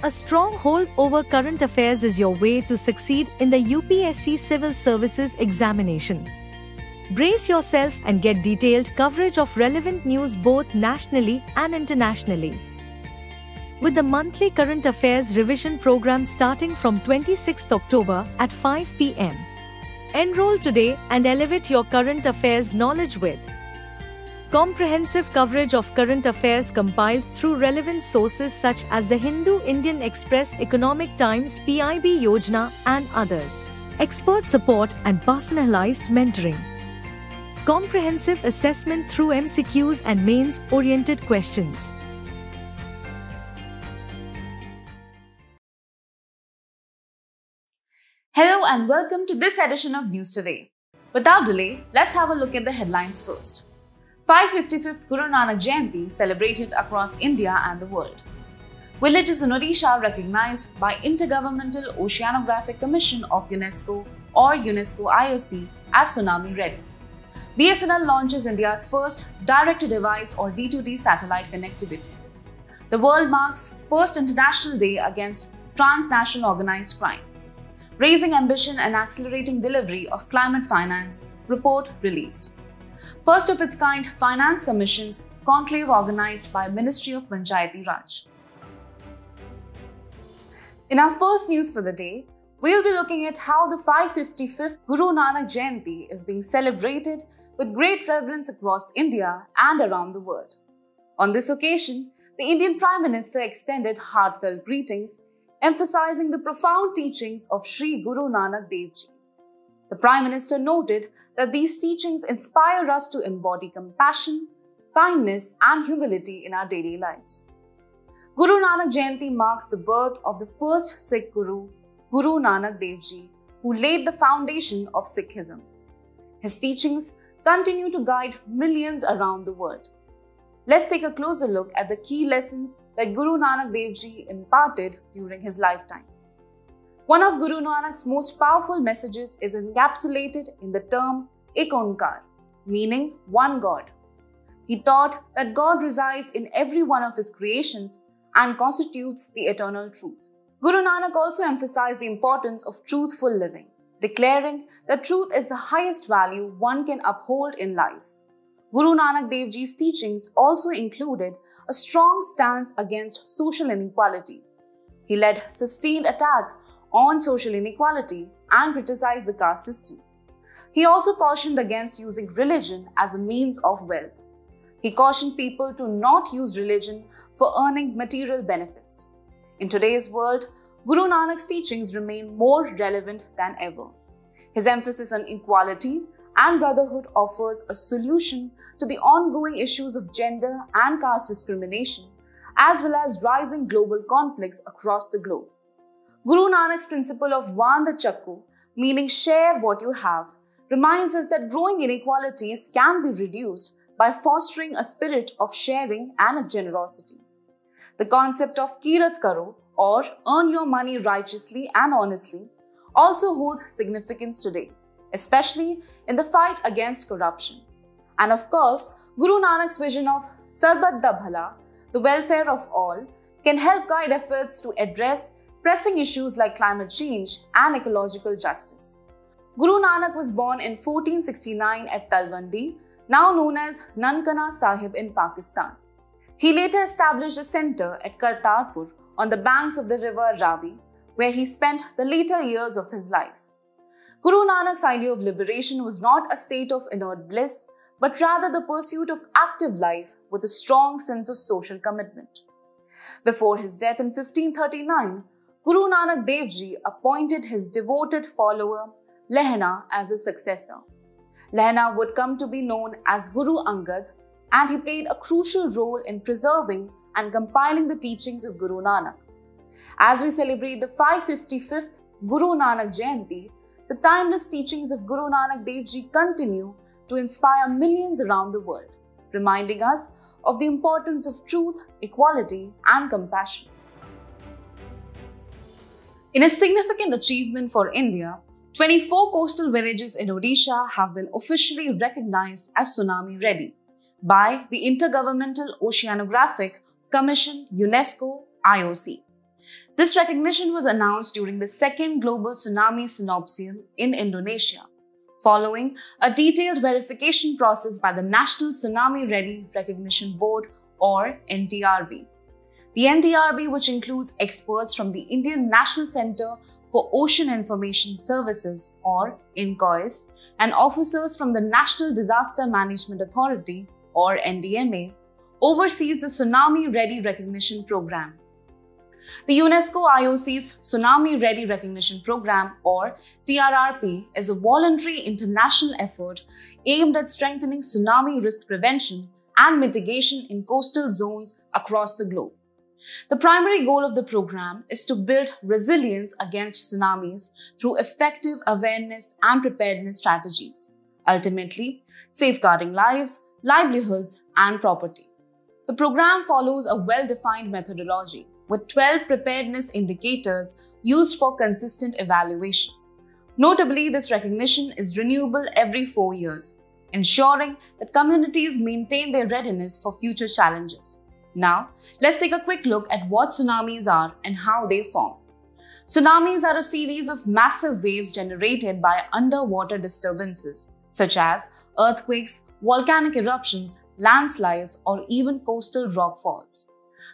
A strong hold over current affairs is your way to succeed in the UPSC Civil Services examination. Brace yourself and get detailed coverage of relevant news both nationally and internationally. With the monthly current affairs revision program starting from 26th October at 5 p.m. Enroll today and elevate your current affairs knowledge with comprehensive coverage of current affairs compiled through relevant sources such as the Hindu Indian Express, Economic Times, PIB Yojana, and others. Expert support and personalized mentoring. Comprehensive assessment through MCQs and mains-oriented questions. Hello and welcome to this edition of News Today. Without delay, let's have a look at the headlines first. 555th Guru Nanak Jayanti celebrated across India and the world. Villages in Odisha recognized by Intergovernmental Oceanographic Commission of UNESCO or UNESCO IOC as tsunami ready. BSNL launches India's first direct-to-device or D2D satellite connectivity. The world marks first International Day against transnational organized crime. Raising ambition and accelerating delivery of climate finance report released. First of its kind Finance Commission's conclave organized by Ministry of Panchayati Raj. In our first news for the day, we'll be looking at how the 555th Guru Nanak Jayanti is being celebrated with great reverence across India and around the world. On this occasion, the Indian Prime Minister extended heartfelt greetings, emphasizing the profound teachings of Sri Guru Nanak Dev Ji. The Prime Minister noted that these teachings inspire us to embody compassion, kindness, and humility in our daily lives. Guru Nanak Jayanti marks the birth of the first Sikh Guru, Guru Nanak Dev Ji, who laid the foundation of Sikhism. His teachings continue to guide millions around the world. Let's take a closer look at the key lessons that Guru Nanak Dev Ji imparted during his lifetime. One of Guru Nanak's most powerful messages is encapsulated in the term Ek Onkar, meaning one God. He taught that God resides in every one of his creations and constitutes the eternal truth. Guru Nanak also emphasized the importance of truthful living, declaring that truth is the highest value one can uphold in life. Guru Nanak Dev Ji's teachings also included a strong stance against social inequality. He led sustained attack on social inequality and criticized the caste system. He also cautioned against using religion as a means of wealth. He cautioned people to not use religion for earning material benefits. In today's world, Guru Nanak's teachings remain more relevant than ever. His emphasis on equality and brotherhood offers a solution to the ongoing issues of gender and caste discrimination, as well as rising global conflicts across the globe. Guru Nanak's principle of Vand Chakku, meaning share what you have, reminds us that growing inequalities can be reduced by fostering a spirit of sharing and generosity. The concept of Kirat Karo, or earn your money righteously and honestly, also holds significance today, especially in the fight against corruption. And of course, Guru Nanak's vision of Sarbat da Bhala, the welfare of all, can help guide efforts to address pressing issues like climate change and ecological justice. Guru Nanak was born in 1469 at Talwandi, now known as Nankana Sahib in Pakistan. He later established a center at Kartarpur on the banks of the river Ravi, where he spent the later years of his life. Guru Nanak's idea of liberation was not a state of inert bliss, but rather the pursuit of active life with a strong sense of social commitment. Before his death in 1539, Guru Nanak Dev Ji appointed his devoted follower Lehna as his successor. Lehna would come to be known as Guru Angad, and he played a crucial role in preserving and compiling the teachings of Guru Nanak. As we celebrate the 555th Guru Nanak Jayanti, the timeless teachings of Guru Nanak Dev Ji continue to inspire millions around the world, reminding us of the importance of truth, equality, and compassion. In a significant achievement for India, 24 coastal villages in Odisha have been officially recognized as tsunami ready by the Intergovernmental Oceanographic Commission UNESCO IOC. This recognition was announced during the second Global Tsunami Synopsium in Indonesia, following a detailed verification process by the National Tsunami Ready Recognition Board or NTRB. The NTRB, which includes experts from the Indian National Centre for Ocean Information Services or INCOIS and officers from the National Disaster Management Authority or NDMA, oversees the Tsunami Ready Recognition Program. The UNESCO IOC's Tsunami Ready Recognition Program or TRRP is a voluntary international effort aimed at strengthening tsunami risk prevention and mitigation in coastal zones across the globe. The primary goal of the program is to build resilience against tsunamis through effective awareness and preparedness strategies, ultimately safeguarding lives, livelihoods, and property. The program follows a well-defined methodology with 12 preparedness indicators used for consistent evaluation. Notably, this recognition is renewable every 4 years, ensuring that communities maintain their readiness for future challenges. Now, let's take a quick look at what tsunamis are and how they form. Tsunamis are a series of massive waves generated by underwater disturbances, such as earthquakes, volcanic eruptions, landslides, or even coastal rock falls.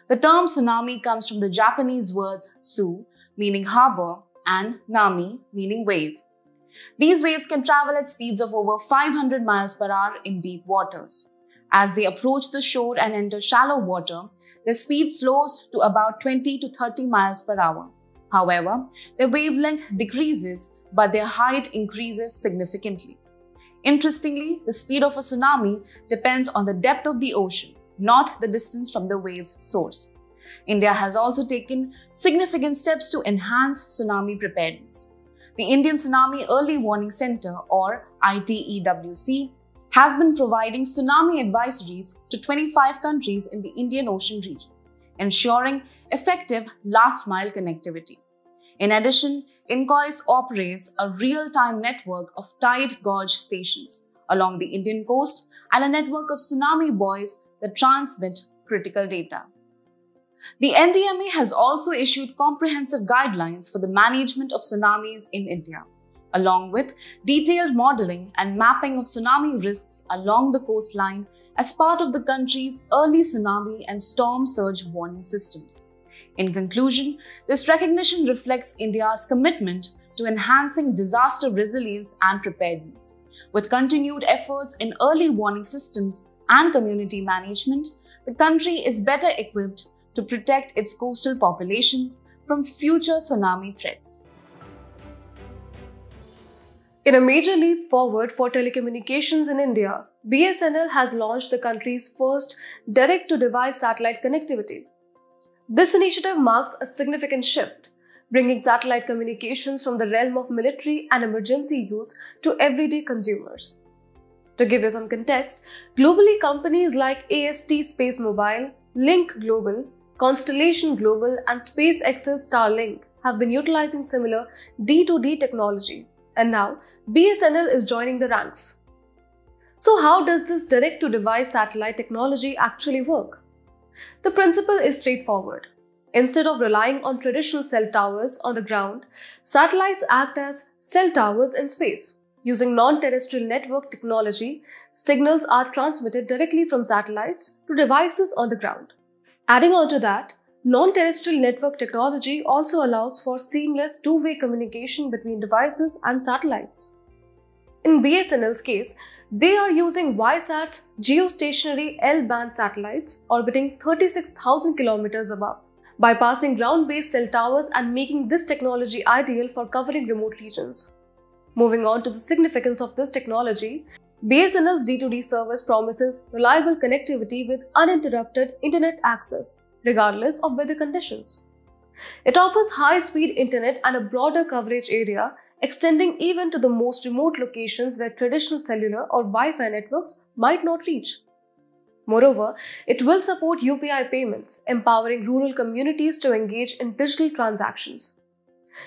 The term tsunami comes from the Japanese words su, meaning harbor, and nami, meaning wave. These waves can travel at speeds of over 500 miles per hour in deep waters. As they approach the shore and enter shallow water, their speed slows to about 20 to 30 miles per hour. However, their wavelength decreases, but their height increases significantly. Interestingly, the speed of a tsunami depends on the depth of the ocean, not the distance from the wave's source. India has also taken significant steps to enhance tsunami preparedness. The Indian Tsunami Early Warning Center, or ITEWC, has been providing tsunami advisories to 25 countries in the Indian Ocean region, ensuring effective last-mile connectivity. In addition, INCOIS operates a real-time network of tide gauge stations along the Indian coast and a network of tsunami buoys that transmit critical data. The NDMA has also issued comprehensive guidelines for the management of tsunamis in India, along with detailed modeling and mapping of tsunami risks along the coastline as part of the country's early tsunami and storm surge warning systems. In conclusion, this recognition reflects India's commitment to enhancing disaster resilience and preparedness. With continued efforts in early warning systems and community management, the country is better equipped to protect its coastal populations from future tsunami threats. In a major leap forward for telecommunications in India, BSNL has launched the country's first direct-to-device satellite connectivity. This initiative marks a significant shift, bringing satellite communications from the realm of military and emergency use to everyday consumers. To give you some context, globally companies like AST Space Mobile, Link Global, Constellation Global, and SpaceX's Starlink have been utilizing similar D2D technology, and now BSNL is joining the ranks. So how does this direct-to-device satellite technology actually work? The principle is straightforward. Instead of relying on traditional cell towers on the ground, satellites act as cell towers in space. Using non-terrestrial network technology, signals are transmitted directly from satellites to devices on the ground. Adding on to that, non-terrestrial network technology also allows for seamless two-way communication between devices and satellites. In BSNL's case, they are using Wisat's geostationary L-band satellites orbiting 36,000 kilometers above, bypassing ground-based cell towers and making this technology ideal for covering remote regions. Moving on to the significance of this technology, BSNL's D2D service promises reliable connectivity with uninterrupted internet access, regardless of weather conditions. It offers high-speed internet and a broader coverage area, extending even to the most remote locations where traditional cellular or Wi-Fi networks might not reach. Moreover, it will support UPI payments, empowering rural communities to engage in digital transactions.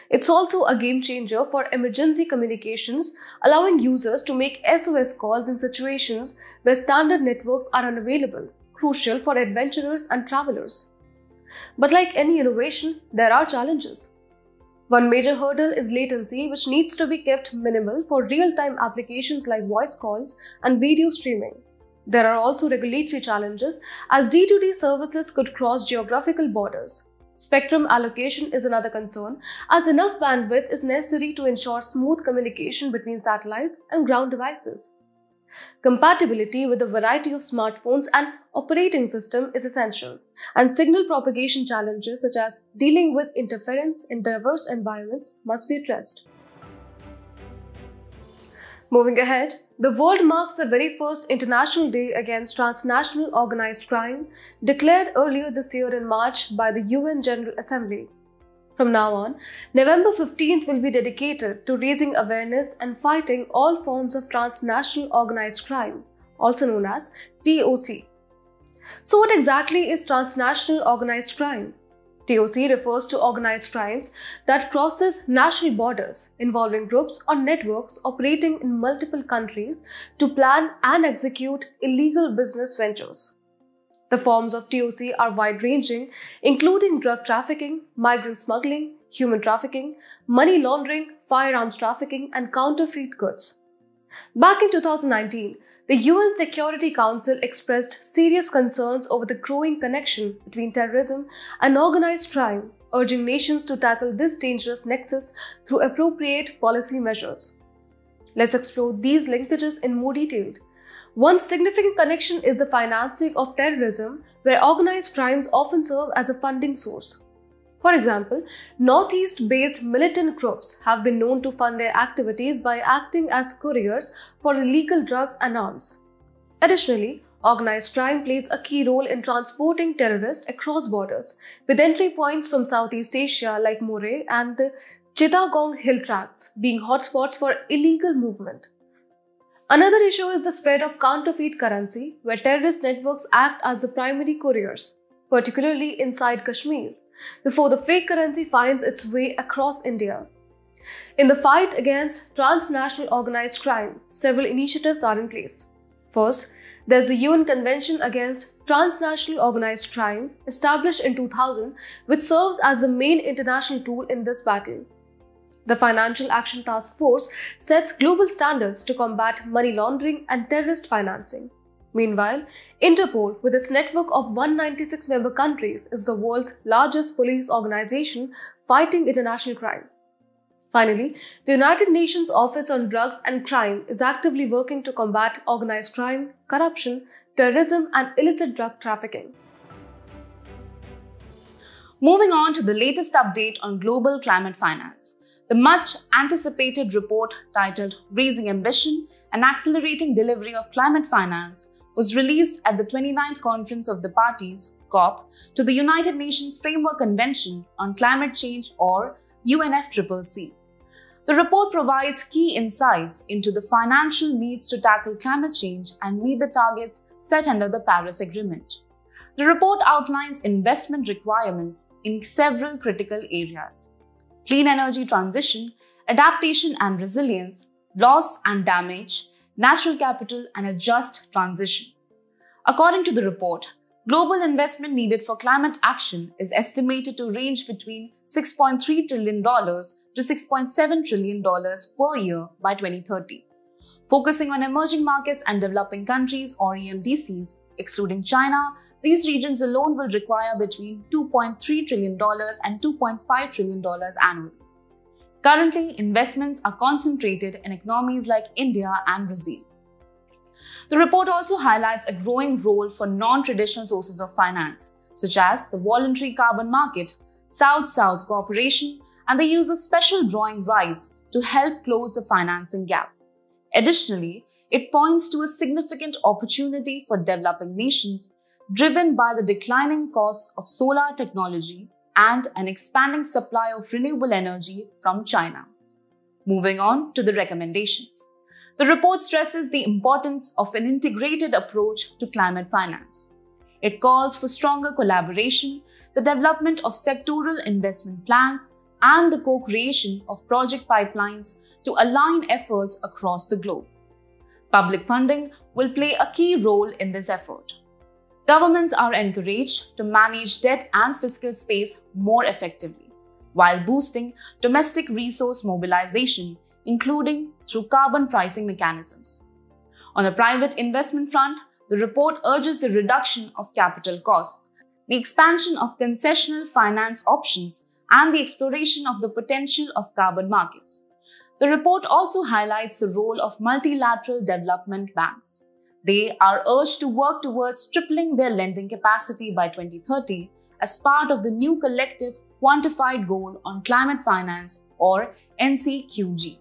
It's also a game changer for emergency communications, allowing users to make SOS calls in situations where standard networks are unavailable, crucial for adventurers and travelers. But like any innovation, there are challenges. One major hurdle is latency, which needs to be kept minimal for real-time applications like voice calls and video streaming. There are also regulatory challenges, as D2D services could cross geographical borders. Spectrum allocation is another concern, as enough bandwidth is necessary to ensure smooth communication between satellites and ground devices. Compatibility with a variety of smartphones and operating system is essential, and signal propagation challenges such as dealing with interference in diverse environments must be addressed. Moving ahead, the world marks the very first International Day Against Transnational Organized Crime, declared earlier this year in March by the UN General Assembly. From now on, November 15th will be dedicated to raising awareness and fighting all forms of transnational organized crime, also known as TOC. So what exactly is transnational organized crime? TOC refers to organized crimes that crosses national borders, involving groups or networks operating in multiple countries to plan and execute illegal business ventures. The forms of TOC are wide-ranging, including drug trafficking, migrant smuggling, human trafficking, money laundering, firearms trafficking, and counterfeit goods. Back in 2019, the UN Security Council expressed serious concerns over the growing connection between terrorism and organized crime, urging nations to tackle this dangerous nexus through appropriate policy measures. Let's explore these linkages in more detail. One significant connection is the financing of terrorism, where organized crimes often serve as a funding source. For example, Northeast-based militant groups have been known to fund their activities by acting as couriers for illegal drugs and arms. Additionally, organized crime plays a key role in transporting terrorists across borders, with entry points from Southeast Asia like Moreh and the Chittagong Hill Tracts being hotspots for illegal movement. Another issue is the spread of counterfeit currency, where terrorist networks act as the primary couriers, particularly inside Kashmir, before the fake currency finds its way across India. In the fight against transnational organized crime, several initiatives are in place. First, there's the UN Convention Against Transnational Organized Crime, established in 2000, which serves as the main international tool in this battle. The Financial Action Task Force sets global standards to combat money laundering and terrorist financing. Meanwhile, Interpol, with its network of 196 member countries, is the world's largest police organization fighting international crime. Finally, the United Nations Office on Drugs and Crime is actively working to combat organized crime, corruption, terrorism, and illicit drug trafficking. Moving on to the latest update on global climate finance. The much-anticipated report titled Raising Ambition and Accelerating Delivery of Climate Finance was released at the 29th Conference of the Parties, COP, to the United Nations Framework Convention on Climate Change, or UNFCCC. The report provides key insights into the financial needs to tackle climate change and meet the targets set under the Paris Agreement. The report outlines investment requirements in several critical areas: clean energy transition, adaptation and resilience, loss and damage, natural capital, and a just transition. According to the report, global investment needed for climate action is estimated to range between $6.3 trillion to $6.7 trillion per year by 2030. Focusing on emerging markets and developing countries, or EMDCs, excluding China, these regions alone will require between $2.3 trillion and $2.5 trillion annually. Currently, investments are concentrated in economies like India and Brazil. The report also highlights a growing role for non-traditional sources of finance, such as the voluntary carbon market, South-South cooperation, and the use of special drawing rights to help close the financing gap. Additionally, it points to a significant opportunity for developing nations, driven by the declining costs of solar technology and an expanding supply of renewable energy from China. Moving on to the recommendations. The report stresses the importance of an integrated approach to climate finance. It calls for stronger collaboration, the development of sectoral investment plans, and the co-creation of project pipelines to align efforts across the globe. Public funding will play a key role in this effort. Governments are encouraged to manage debt and fiscal space more effectively, while boosting domestic resource mobilization, including through carbon pricing mechanisms. On the private investment front, the report urges the reduction of capital costs, the expansion of concessional finance options, and the exploration of the potential of carbon markets. The report also highlights the role of multilateral development banks. They are urged to work towards tripling their lending capacity by 2030 as part of the new collective quantified goal on climate finance, or NCQG.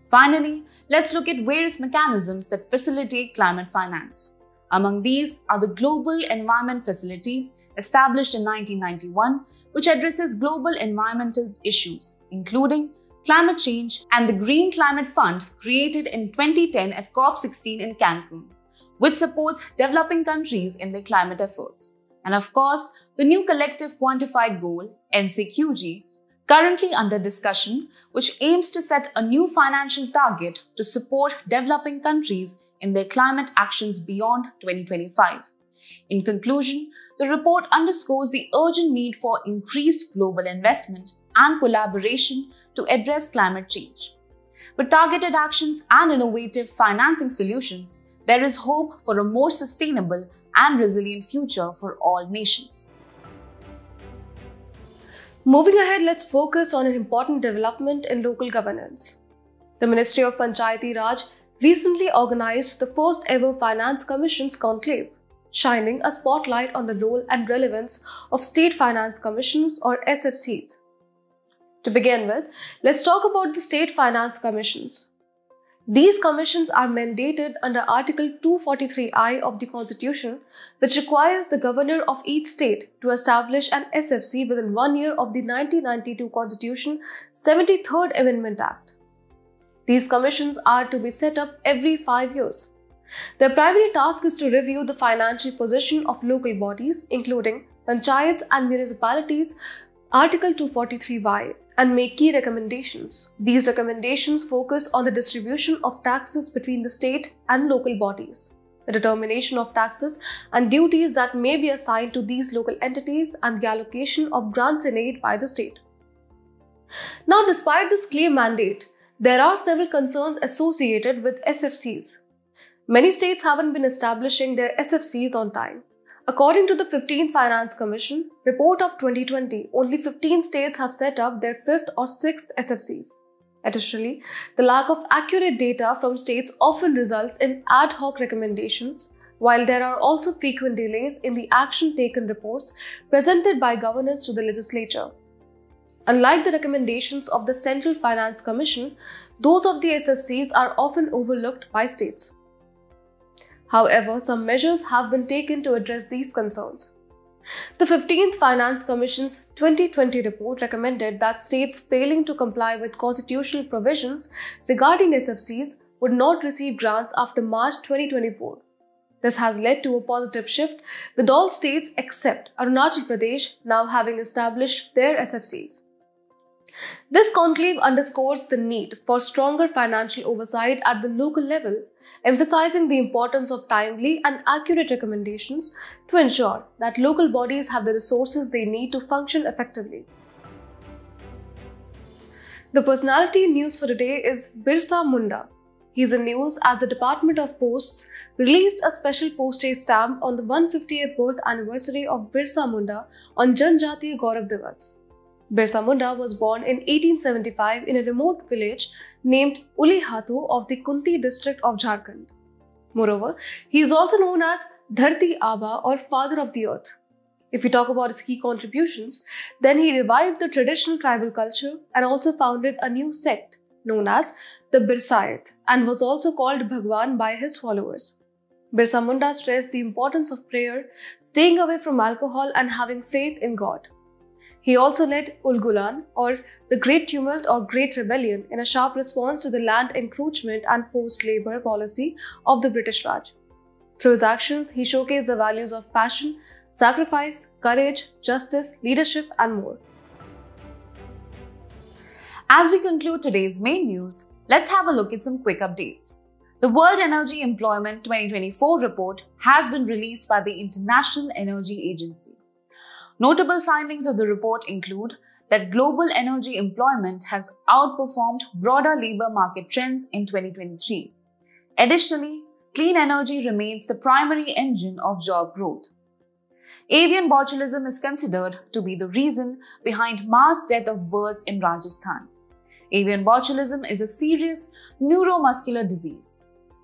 Finally, let's look at various mechanisms that facilitate climate finance. Among these are the Global Environment Facility, established in 1991, which addresses global environmental issues, including climate change, and the Green Climate Fund, created in 2010 at COP16 in Cancun, which supports developing countries in their climate efforts. And of course, the new Collective Quantified Goal, NCQG, currently under discussion, which aims to set a new financial target to support developing countries in their climate actions beyond 2025. In conclusion, the report underscores the urgent need for increased global investment and collaboration to address climate change. With targeted actions and innovative financing solutions, there is hope for a more sustainable and resilient future for all nations. Moving ahead, let's focus on an important development in local governance. The Ministry of Panchayati Raj recently organized the first ever Finance Commissions Conclave, shining a spotlight on the role and relevance of State Finance Commissions, or SFCs. To begin with, let's talk about the State Finance Commissions. These commissions are mandated under Article 243I of the Constitution, which requires the governor of each state to establish an SFC within 1 year of the 1992 Constitution 73rd Amendment Act. These commissions are to be set up every 5 years. Their primary task is to review the financial position of local bodies, including panchayats and municipalities, Article 243Y, and make key recommendations. These recommendations focus on the distribution of taxes between the state and local bodies, the determination of taxes and duties that may be assigned to these local entities, and the allocation of grants in aid by the state. Now, despite this clear mandate, there are several concerns associated with SFCs. Many states haven't been establishing their SFCs on time. According to the 15th Finance Commission report of 2020, only 15 states have set up their 5th or 6th SFCs. Additionally, the lack of accurate data from states often results in ad hoc recommendations, while there are also frequent delays in the action taken reports presented by governors to the legislature. Unlike the recommendations of the Central Finance Commission, those of the SFCs are often overlooked by states. However, some measures have been taken to address these concerns. The 15th Finance Commission's 2020 report recommended that states failing to comply with constitutional provisions regarding SFCs would not receive grants after March 2024. This has led to a positive shift, with all states except Arunachal Pradesh now having established their SFCs. This conclave underscores the need for stronger financial oversight at the local level, emphasizing the importance of timely and accurate recommendations to ensure that local bodies have the resources they need to function effectively. The personality news for today is Birsa Munda. He is in news as the Department of Posts released a special postage stamp on the 150th birth anniversary of Birsa Munda on Janjatiya Gaurav Divas. Birsa Munda was born in 1875 in a remote village named Ulihatu of the Kunti district of Jharkhand. Moreover, he is also known as Dharti Aba, or Father of the Earth. If we talk about his key contributions, then he revived the traditional tribal culture and also founded a new sect known as the Birsait, and was also called Bhagwan by his followers. Birsa Munda stressed the importance of prayer, staying away from alcohol, and having faith in God. He also led Ulgulan, or the Great Tumult or Great Rebellion, in a sharp response to the land encroachment and forced labour policy of the British Raj. Through his actions, he showcased the values of passion, sacrifice, courage, justice, leadership, and more. As we conclude today's main news, let's have a look at some quick updates. The World Energy Employment 2024 report has been released by the International Energy Agency. Notable findings of the report include that global energy employment has outperformed broader labor market trends in 2023. Additionally, clean energy remains the primary engine of job growth. Avian botulism is considered to be the reason behind mass death of birds in Rajasthan. Avian botulism is a serious neuromuscular disease.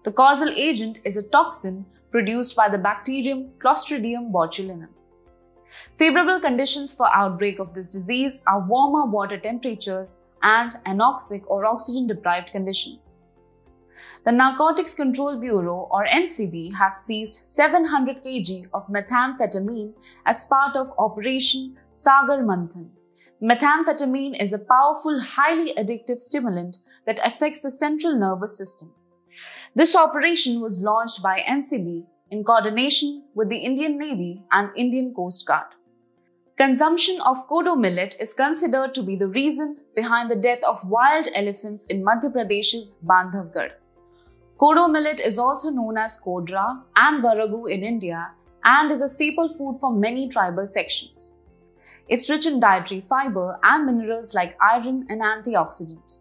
The causal agent is a toxin produced by the bacterium Clostridium botulinum. Favorable conditions for outbreak of this disease are warmer water temperatures and anoxic or oxygen-deprived conditions. The Narcotics Control Bureau or NCB has seized 700 kg of methamphetamine as part of Operation Sagar Manthan. Methamphetamine is a powerful, highly addictive stimulant that affects the central nervous system. This operation was launched by NCB in coordination with the Indian Navy and Indian Coast Guard. Consumption of kodo millet is considered to be the reason behind the death of wild elephants in Madhya Pradesh's Bandhavgarh. Kodo millet is also known as kodra and varagu in India and is a staple food for many tribal sections. It's rich in dietary fiber and minerals like iron and antioxidants.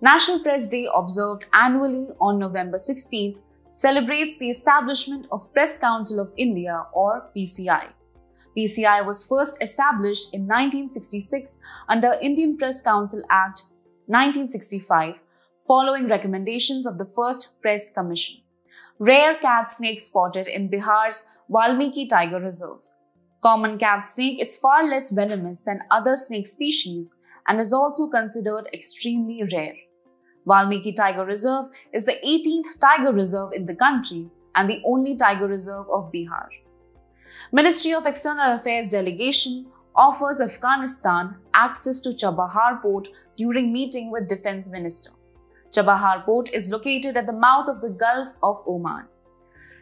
National Press Day, observed annually on November 16th, celebrates the establishment of Press Council of India or PCI. PCI was first established in 1966 under Indian Press Council Act 1965 following recommendations of the first Press Commission. Rare cat snake spotted in Bihar's Valmiki Tiger Reserve. Common cat snake is far less venomous than other snake species and is also considered extremely rare. Valmiki Tiger Reserve is the 18th tiger reserve in the country and the only tiger reserve of Bihar. Ministry of External Affairs delegation offers Afghanistan access to Chabahar Port during meeting with Defense Minister. Chabahar Port is located at the mouth of the Gulf of Oman.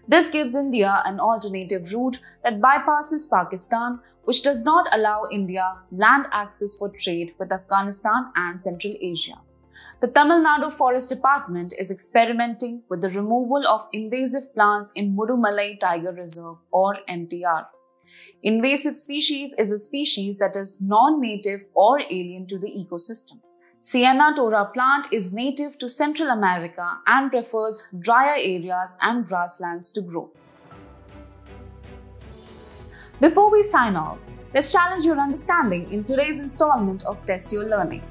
This gives India an alternative route that bypasses Pakistan, which does not allow India land access for trade with Afghanistan and Central Asia. The Tamil Nadu Forest Department is experimenting with the removal of invasive plants in Mudumalai Tiger Reserve or MTR. Invasive species is a species that is non-native or alien to the ecosystem. Sienna tora plant is native to Central America and prefers drier areas and grasslands to grow. Before we sign off, let's challenge your understanding in today's installment of Test Your Learning.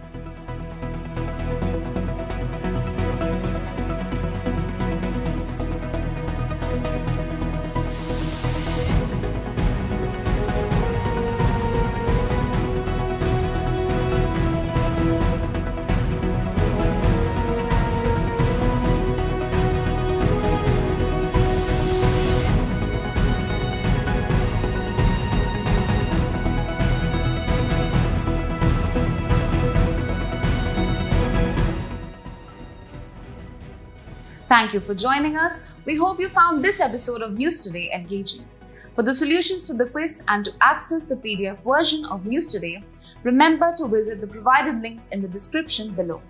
Thank you for joining us. We hope you found this episode of News Today engaging. For the solutions to the quiz and to access the PDF version of News Today, remember to visit the provided links in the description below.